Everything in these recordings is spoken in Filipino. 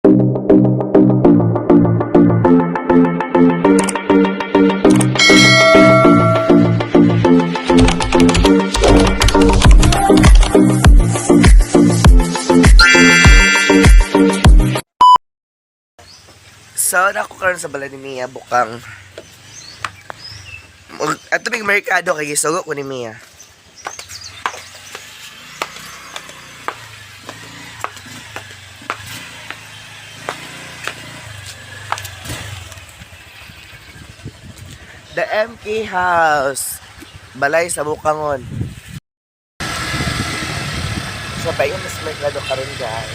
So, ako karon sa balay ni Mia, bukang at tubig merkado kay gisugo ko ni Mia. The MK House, balay sa Bukangon. So, pa yung mas merkado karon guys.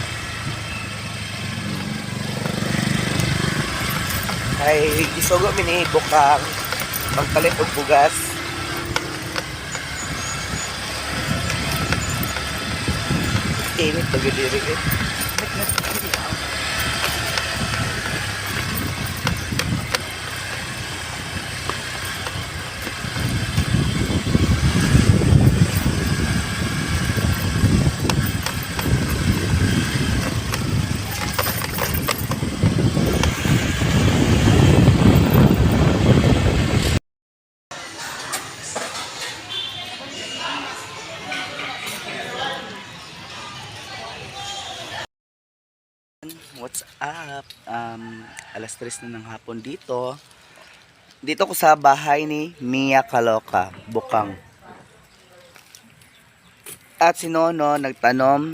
Ay gisugo mini bukang magpalit og bugas. Init pagdiri eh. What's up? Alas 3 na ng hapon dito. Dito ko sa bahay ni Mia Kaloka, Bukang. At si Nono nagtanom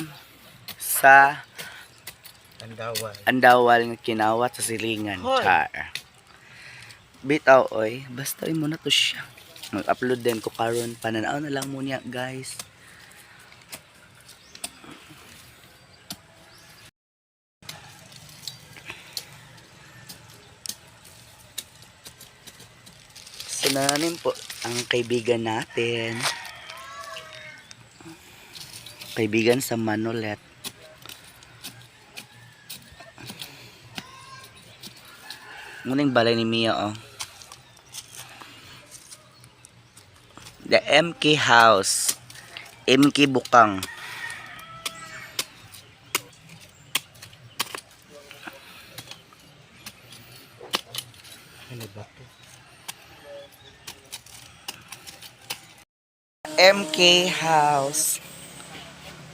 sa Andawal ng kinawat sa silingan. Char. Bitaw oy, basta mo na to siya. Mag-upload din ko karon, pananaw na lang muna guys. Sinanim po ang kaibigan natin. Kaibigan sa Manolet. Muning balay ni Mia oh. The MK House. MK Bukang. Ano ba to? MK House.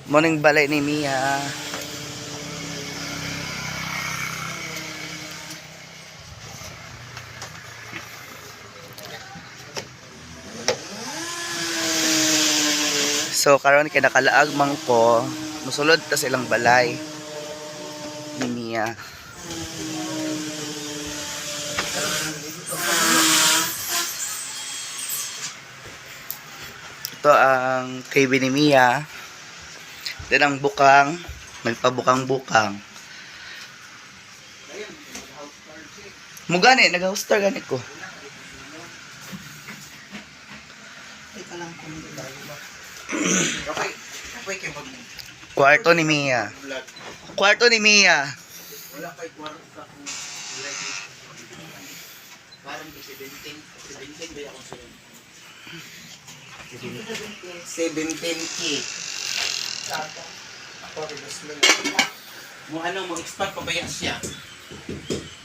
Morning balay ni Mia. So karon kay nakalaag man ko, musulod ta silang balay ni Mia. Ito ang KB ni Mia. Then ang bukang, nagpabukang-bukang. Mugani, nag-hostar ganit ko. Kwarto ni Mia. Kwarto ni Mia. Wala kay kwarto sa akong parang 17 ba ako sa 17K. Mo ano mo expert pa ba yan siya?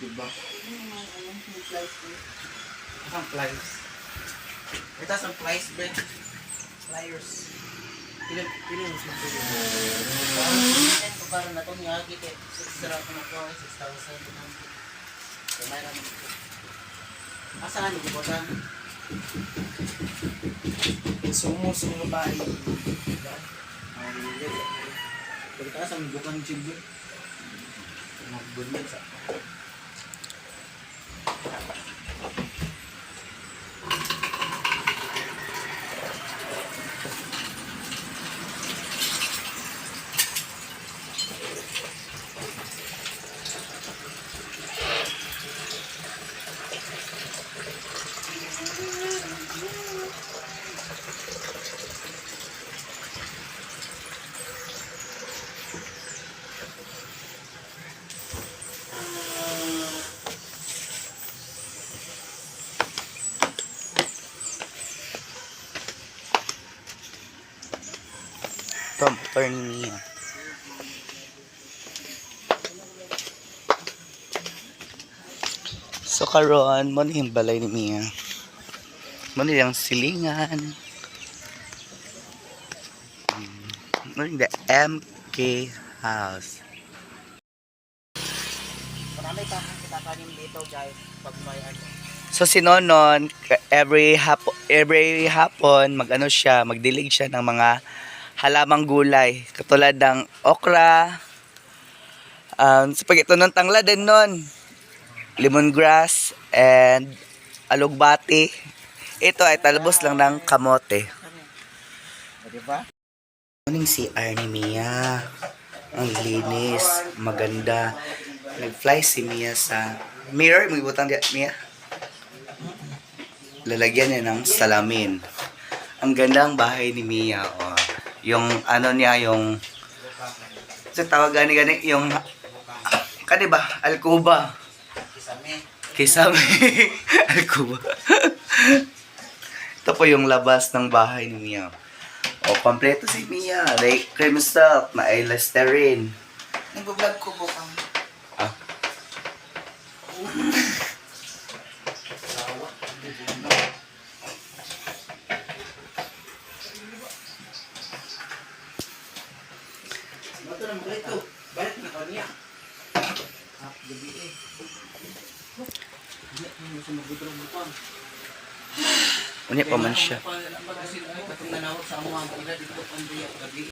Diba? Ang pliers. Ito ang pliers ba? Pliers. Ilan mas magpili? Parang na ito nga kita. 6,000 na po. 6,000 na. Kamay naman ito. Asahan niyo po ta? Sumo bahay. Pagkata sa bukang chibur. Magbunyag sa. Ito ang motor ni Mia. So karon mo yung balay ni Mia. Mo yung silingan. Mo yung the MK house. Marami pa akong kitakanin dito guys. Pag may ano. So si Nonon, every hapon mag-ano siya, magdilig siya ng mga halamang gulay. Katulad ng okra, spaghetti ng tanglad din nun, lemongrass, and alugbati. Ito ay talbos lang ng kamote. O, diba? Morning si ni Mia. Ang linis, maganda. Nag-fly si Mia sa mirror. May butang diya, Mia. Lalagyan niya ng salamin. Ang ganda ang bahay ni Mia. Oh. Yung ano niya, yung sa tawag gani yung kani ba? Alcuba. Kisame. Kisame. Alcuba. Ito po yung labas ng bahay ni Mia. O, kompleto si Mia. Like cream silk na ay Listerine. Nag-vlog ko bukang. Ah. Bato na mga ito. Balik na kanya. Gabi eh. Hindi mo sumagudrong bukang. Unya pa man siya. Pag nanawag sa amuhan, dito ang gabi.